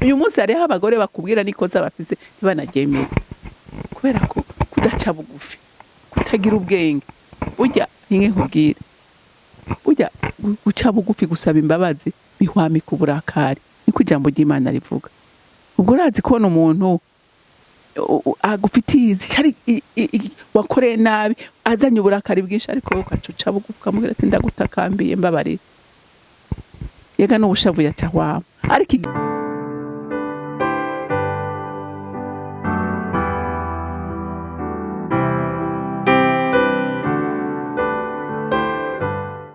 uyu munsi hariho abagore bakubwira n'ikosa bafise ntibanaryemere kubera ko kudaca bugufi, kutagira ubwenge. Burya nkubwire, burya guca bugufi gusaba imbabazi bihwamika uburakari, niko ijambo ry'Imana rivuga. Ubwo urazi kubona umuntu agufitiye cyari wakoreye nabi azanye uburakari bwinshi, ariko wowe ukacuca bugufi ukamubwira ati ndagutakambiye mbabarira, yega n'ubushavu yaca wawe. Ariko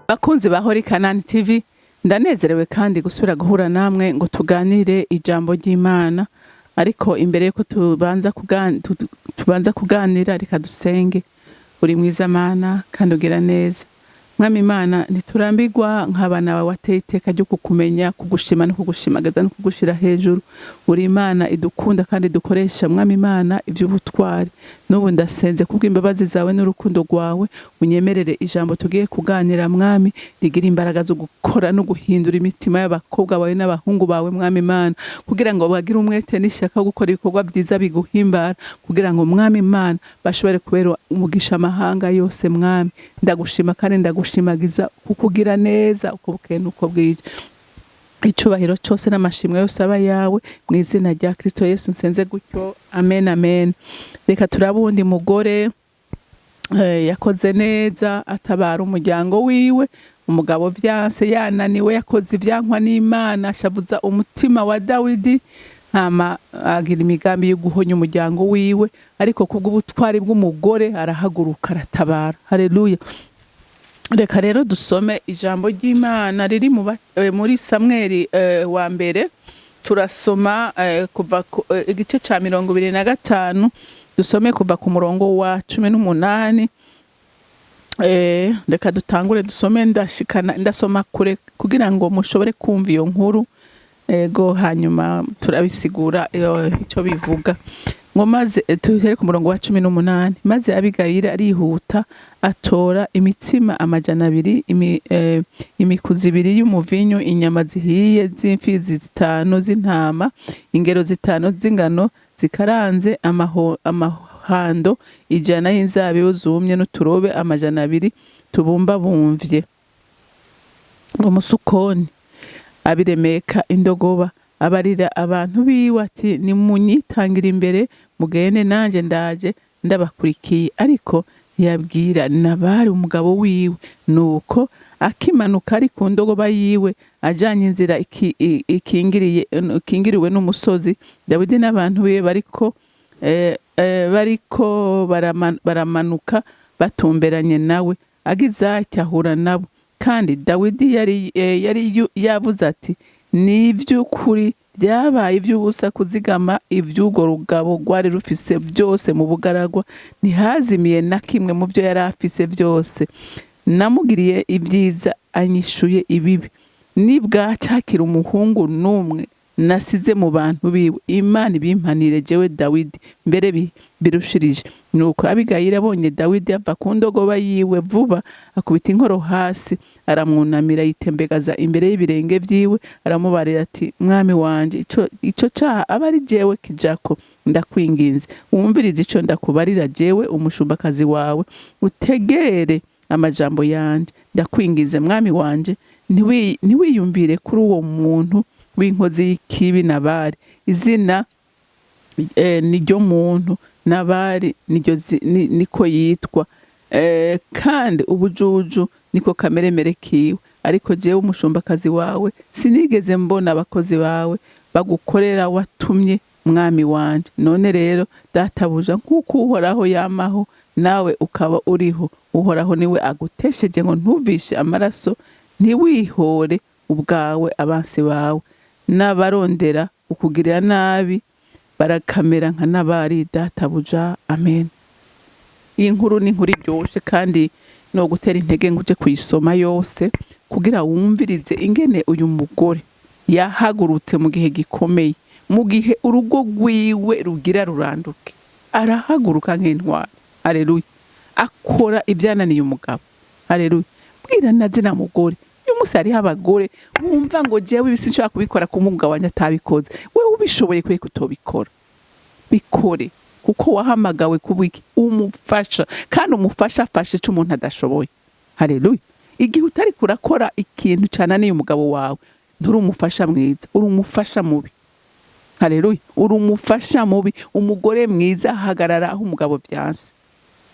bakunzi ba CANAAN TV, ndanezerewe kandi gusubira guhura namwe ngo tuganire ijambo ry'Imana. Ariko imbere yuko tubanza kuganira, reka dusenge. Uri mwiza Mana kandi ugira neza. Mwami Imana, ntiturambirwa nk'abana bawe wateye iteka ryo kukumenya, kugushima no kugushimagaza no kugushira hejuru. Uri Imana idukunda kandi dukoresha Mwami Imana ivy'ubutwari. N'ubu ndasenze kubw'imbabazi zawe n'urukundo rwawe, unyemerere ijambo tugiye kuganira Mwami rigira imbaraga zo gukora no guhindura imitima y'abakobwa bawe n'abahungu bawe Mwami Imana, kugira ngo bagire umwete n'ishaka gukora ibikorwa byiza biguhimbara, kugira ngo Mwami Imana bashobore kubera umugisha amahanga yose. Mwami ndagushima kandi ndagushimagiza kukugira neza uko bukeye n'uko bwije. Icubahiro cyose n'amashimwe yose aba yawe mu izina rya Kristo Yesu nsenze gutyo, amen amen. Reka turabundi mugore yakoze neza atabara umuryango wiwe. Umugabo byanse yananiwe, yakoze ivyankwa n'Imana, ashavuza umutima wa Dawidi, hama agira imigambi yo guhonya umuryango wiwe, ariko kubw'ubutwari bw'umugore arahaguruka aratabara. Haleluya. Reka rero dusome ijambo ry'Imana riri muri Samweli wa mbere. Turasoma kuva igice ca 25, dusome kuva ku murongo wa 18. Reka dutangure dusome ndasoma kure kugira ngo mushobore kumva iyo nkuru, ego hanyuma turabisigura icyo bivuga. Ngo maze tugere ku murongo wa 18. Maze Abigayili arihuta atora imitsima 200, imikuzi 2 y'umuvinyu, inyama zihiye z'imfizi 5 z'intama, ingero 5 z'ingano zikaranze, amahando 100 y'inzabibu zumye, n'uturobe 200 tubumba bumvye. Ngo musukoni abiremeka indogoba, abarira abantu biwe ati nimunyitangira imbere, mugende nanje ndaje ndabakurikiye. Ariko ntiyabwira Nabali umugabo wiwe. Nuko akimanuka ari ku ndogoba yiwe, ajanye inzira ikingiriwe n'umusozi. Dawidi n'abantu biwe bariko baramanuka batumberanye nawe, agize atya ahura nabo. Kandi Dawidi yari yavuze ati n'ivy'ukuri byabaye ivy'ubusa kuzigama ivy'ugo rugabo rwari rufise byose mu bugaragwa, ntihazimiye na kimwe mu byo yari afise byose. Namugiriye ibyiza, anyishuye ibibi. Nibwacakira umuhungu n'umwe nasize mu bantu biwe, Imana ibimpanire jewe Dawidi mbere birushirije. Nuko Abigayili abonye Dawidi ava ku ndogoba yiwe vuba, akubita inkoro hasi, aramwunamira yitembegaza imbere y'ibirenge vyiwe, aramubarira ati mwami wanje, ico caha aba ari jewe kijako. Ndakwinginze wumvirize ico ndakubarira jewe umushumba-kazi wawe, utegere amajambo yanje. Ndakwinginze mwami wanje, ntiwiyumvire kuri uwo muntu w'inkozi y'ikibi Nabali. Izina niryo muntu, Nabali niko yitwa, kandi ubujuju niko kameremere kiwe. Ariko jewe umushumba-kazi wawe sinigeze mbona abakozi bawe bagukorera watumye mwami wanje. None rero databuja, nk'uko Uhoraho yamaho nawe ukaba uriho, Uhoraho niwe agutesheje ngo ntuvishe amaraso, ntiwihore ubwawe abansi bawe. N'abarondera ukugirira nabi barakamera nka Nabali databuja. Amen. Iyi nkuru ni inkuru iryoshe kandi no gutera intege ngo uje kuyisoma yose, kugira wumvirize ingene uyu mugore yahagurutse mu gihe gikomeye, mu gihe urugo rwiwe rugira ruranduke. Arahaguruka nk'intwari. Haleluya. Akora ibyananiye umugabo. Haleluya. Bwira nazina mugore, uyu munsi hariho abagore wumva ngo jewe ibisi nshobora kubikora ku mugabo wanjye atabikoze. Wewe ubishoboye kwe kutobikora bikore, kuko wahamagawe kubiki umufasha, kandi umufasha afashe ico umuntu adashoboye. Haleluya. Igihe utari kurakora ikintu cananiye umugabo wawe, nturi umufasha mwiza, uri umufasha mubi. Haleluya. Uri umufasha mubi. Umugore mwiza ahagarara aho umugabo vyanse.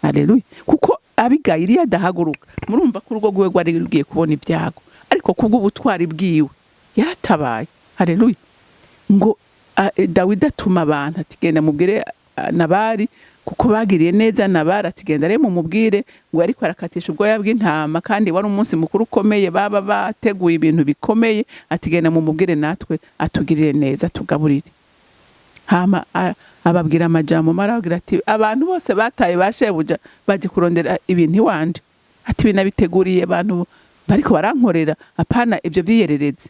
Haleluya. Kuko Abigayili adahaguruka, murumva ko urugo rwiwe rwari rugiye kubona ibyago, ariko kubw'ubutwari bwiwe yaratabaye. Haleluya. Ngo Dawidi atuma abantu ati genda mubwire Nabali, kuko bagiriye neza Nabali, ati genda rero mumubwire ngo ariko arakatisha ubwoya bw'intama, kandi wari umunsi mukuru ukomeye, baba bateguye ibintu bikomeye, ati genda mumubwire natwe atugirire neza, tugaburire. Hama ababwira amajambo maragira ati abantu bose bataye bashebuja baje kurondera ibintu iwanje, ati binabiteguriye abantu bariko barankorera, apana ivyo vyiyerereze.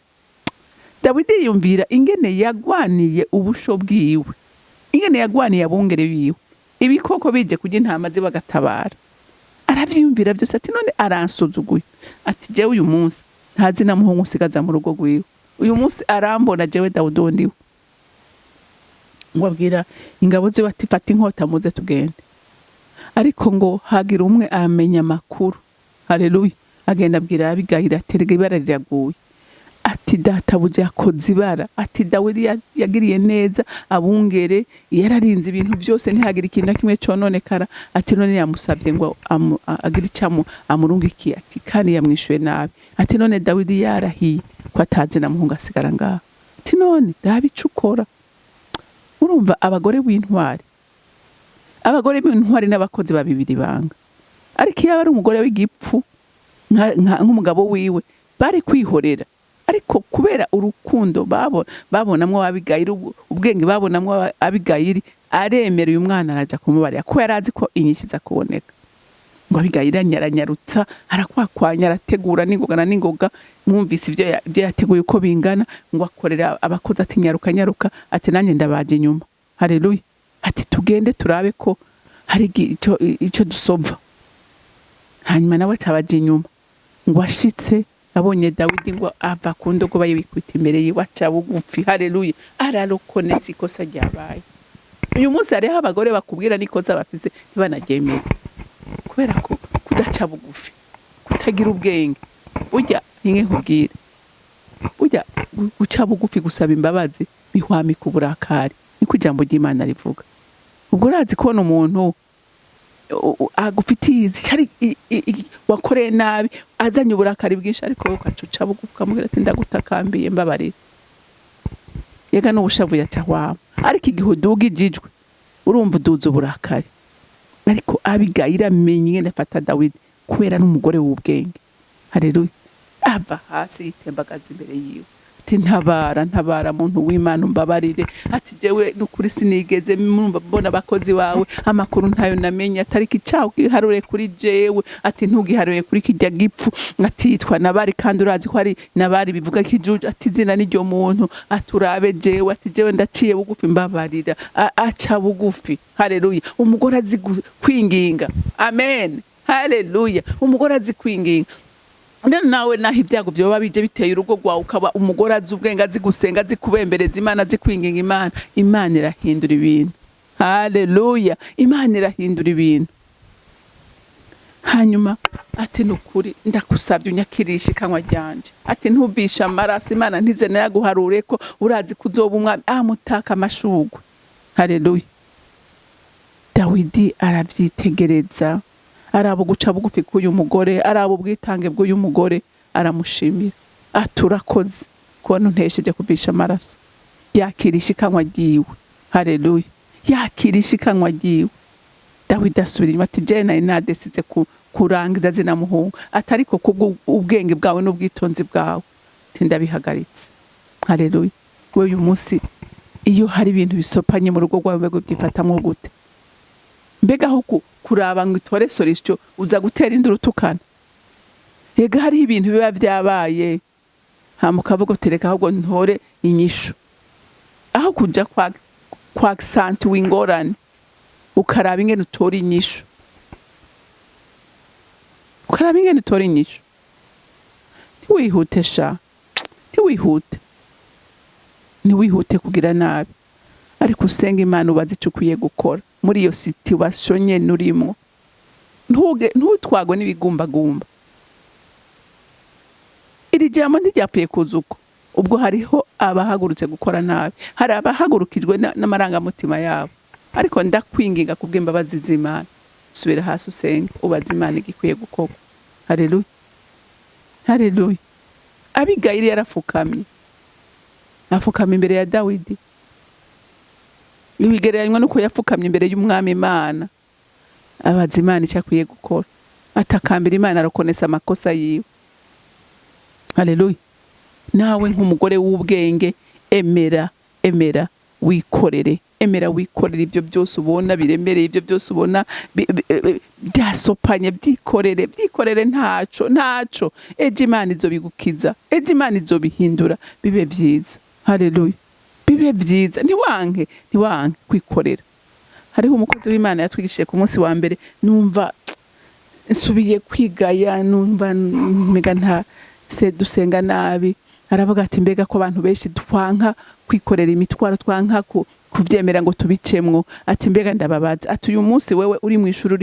Dawidi yumvira ingene yagwaniye ubusho bwiwe, ingene yagwaniye abungere biwe, ibikoko bije kujya intama ze bagatabara. Aravyiyumvira byose, ati none aransuzuguye, ati jewe uyu munsi ntazi na muhungu usigaza mu rugo rwiwe, uyu munsi arambona jewe Dawudi ndiwe. Ngo abwira ingabo ze bati fata inkota muze tugende, ariko ngo hagira umwe amenya amakuru. Haleluya. Agenda abwira Abigayili ati erega ibara riraguye, ati databuja yakoze ibara, ati Dawidi yagiriye neza abungere, yararinze ibintu byose ntihagira ikintu na kimwe cononekara, ati none yamusavye ngo agira icamo amurungikiye, ati kandi yamwishuye nabi, ati none Dawidi yarahiye ko atazi na muhungu asigara ngaho, ati none raba ico ukora. Urumva abagore b'intwari n'abakozi babibiri banga, ariko iyo ari umugore w'igipfu nk'umugabo wiwe bari kwihorera, ariko kubera urukundo babonamwo Abigayili, ubwenge babonamwo Abigayili, aremera uyu mwana araja kumubarira, ko yarazi ko inyinshi za kuboneka. Ngo Abigayili aranyarutsa, arakwakwanya, arategura n'ingoga, mwumvise ivyo yateguye uko bingana, ngo akorera abakozi ati nyaruka, ati nanjye ndabaje inyuma. Haleluya. Ati tugende turabe ko hari ico dusova. Hanyuma nawe tabaje inyuma, ngo ashitse abonye Dawidi ngo ava ku ndogo bayibikubita imbere yiwe, aca bugufi. Haleluya. Ararokonesa ikosa ryabaye. Uyu munsi hariho abagore bakubwira n'ikosa bafise ntibanaryemere, kubera ko kudaca bugufi, kutagira ubwenge. Burya ninge nkubwire, burya guca bugufi gusaba imbabazi bihwamika uburakari, niko ijambo ry'Imana rivuga. Ubwo urazi kubona umuntu agufitiye cyari wakoreye nabi, azanye uburakari bwinshi, ariko wowe ukacuca bugufi ukamubwira ati ndagutakambiye mbabarira, yega n'ubushavu yacahwama. Ariko igihe uduga ijijwe urumva uduza uburakari. Ariko Abigayili amenye ingene afata Dawidi kubera n'umugore w'ubwenge. Haleluya. Ava hasi yitembagaza imbere yiwe, ati ntabara muntu w'Imana umbabarire, ati jewe n'ukuri sinigeze mbona abakozi wawe, amakuru ntayo namenye, atariki caho kiharure kuri jewe, ati ntugiharuye kuri kijya gipfu, ati yitwa Nabali, kandi urazi ko ari Nabali bivuga kijuju, ati zina n'iryo muntu, aturabe jewe, ati jewe ndaciye bugufi mbabarira. Aca bugufi. Haleluya. Umugore azi kwinginga. Amen. Haleluya. Umugore azi kwinginga. None nawe naho ibyago byoba bije biteye urugo rwawe, ukaba umugore azi ubwenge, azi gusenga, azi kubembereza Imana, azi kwinginga Imana, Imana irahindura ibintu. Haleluya. Imana irahindura ibintu. Hanyuma ati nukuri ndakusabye unyakirisha ikanwa ryanje, ati ntuvisha amaraso, Imana ntize nayaguharure ko urazi kuzoba umwami, mutaka amashugwe. Haleluya. Dawidi aravyitegereza, arabo guca bugufi k'uyu mugore, arabo ubwitange bw'uyu mugore, aramushimira. Aturakoze kubona untesheje kuvisha amaraso. Yakirisha ikanwa ryiwe. Haleluya. Yakirisha ikanwa ryiwe. Dawidi asubira inyuma ati je nari nadesize kurangiza zina muhungu, atariko kubw'ubwenge bwawe n'ubwitonzi bwawe ndabihagaritse. Haleluya. We uyu munsi iyo hari ibintu bisopanye mu rugo rwawe mbego byifatamwo gute? Mbega aho kuraba ngo itore sorisho uza gutera induru tukana? Yega hari ibintu biba vyabaye, mukavuga utereka ahubwo ntore inyishu, aho kuja kwa santi w'ingorane ukaraba ingene utora inyishu, ntiwihute sha, ntiwihute. ntiwihute kugira nabi, ariko usenga Imana ubaze icyo ukwiye gukora muri iyo situation nyene urimo. Ntutwagwe n'ibigumbagumba. Iri jambo ntiryapfuye kuza uko. Ubwo hariho abahagurutse gukora nabi, hari abahagurukijwe n'amarangamutima yabo, ariko ndakwinginga kubw'imbabazi z'Imana, subira hasi usenge ubaze Imana igikwiye gukorwa. Haleluya, haleluya. Abigayili yarafukamye, afukamye imbere ya Dawidi. Ibigereranywa nuko yafukamye imbere y'umwami Imana, abaza Imana icyo akwiye gukora, atakambira Imana, arakonesa amakosa yiwe. Haleluya. Nawe nk'umugore w'ubwenge, emera wikorere, wikorere ibyo byose ubona biremereye, ibyo byose ubona byasopanye, byikorere ntaco. Ejo Imana izobigukiza, ejo Imana izobihindura bibe byiza. Haleluya, bibe byiza. Ntiwanke kwikorera. Hariho umukozi w'Imana yatwigishije ku munsi wa mbere, numva nsubiye kwigaya, numva mega nta dusenga nabi. Aravuga ati mbega ko abantu benshi twanka kwikorera imitwaro, twanka kuvyemera ngo tubicemwo. Ati mbega ndababaza, ati uyu munsi wewe uri mu ishuri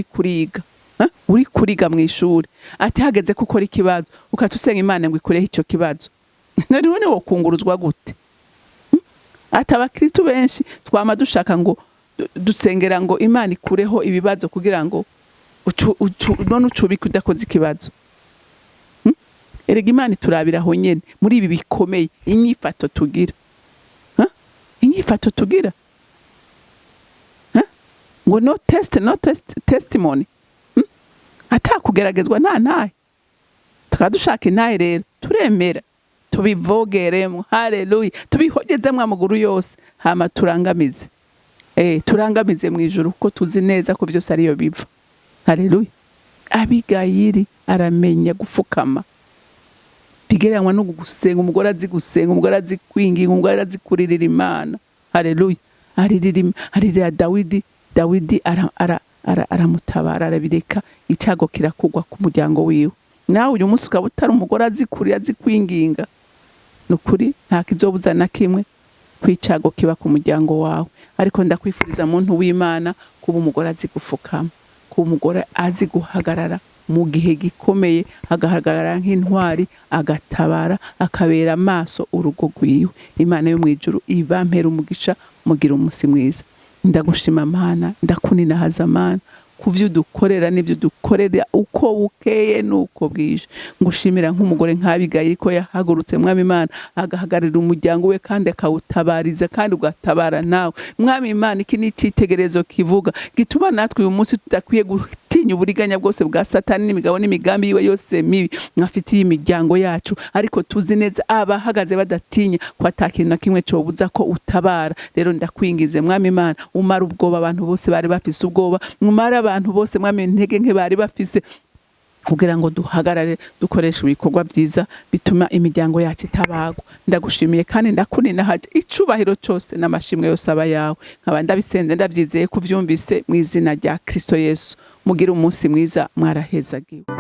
uri kuriga mu ishuri, ati hageze ko ukora ikibazo ukatusenga Imana ngo ikureho icyo kibazo, none wokunguruzwa gute? Ati abakristo benshi twama dushaka ngo dusengera ngo Imana ikureho ibibazo kugira ngo none ucubike udakoze ikibazo. Erega Imana turabiraho nyene muri ibi bikomeye, inyifato tugira. Inyifato tugira. Ngo no testimony. Atakugeragezwa ntahe. Tukadushaka intahe rero, turemera, tubivogeremo. Haleluya. Tubihogezemwe amaguru yose, hama turangamize. Turangamize mu ijuru kuko tuzi neza ko byose ariyo biva. Haleluya. Abigayili aramenya gufukama. Bigereranywa no gusenga, umugore azi gusenga, umugore azi kwinginga, umugore azi kuririra Imana. Haleluya. Aririra Dawidi aramutabara, arabireka, icyago kirakugwa ku muryango wiwe. Nawe uyu munsi ukaba utari umugore azi kurira, azi kwinginga, nukuri nta kizobuza na kimwe kwicago kiba ku muryango wawe. Ariko ndakwifuriza muntu w'Imana kuba umugore azi gufukama, kuba umugore azi guhagarara mu gihe gikomeye, agahagarara nk'intwari, agatabara, akabera amaso urugo rwiwe. Imana yo mu ijuru ibampera umugisha, mugira umunsi mwiza. Ndagushima Mana, ndakuninahaza Mana, kuvyo dukorera n'ibyo dukorera uko bukeye nuko bwije. Ngushimira nk'umugore nk'Abigayili ko yahagurutse Mwami Imana agahagarira umuryango we kandi akawutabariza kandi ugatabara nawe. Mwami Imana, iki ni icitegerezo kivuga gituma natwe uyu munsi tudakwiye gutinya uburiganya bwose bwa Satani n'imigabo n'imigambi yiwe yose mibi mwafitiye imiryango yacu, ariko tuzi neza abahagaze badatinya ko atakintu na kimwe cobuza ko utabara. Rero ndakwingize Mwami Imana, umara ubwoba abantu bose bari bafise ubwoba, umara abantu bose Mwami intege nke bari bafise, kugira ngo duhagarare dukoresha ibikorwa byiza bituma imiryango yacu itabagwa. Ndagushimiye kandi ndakuninahaje, icubahiro cyose n'amashimwe yose aba yawe. Nkaba ndabisenze ndabyizeye kuvyumvise mu izina rya Kristo Yesu. Mugira umunsi mwiza, mwarahezagiwe.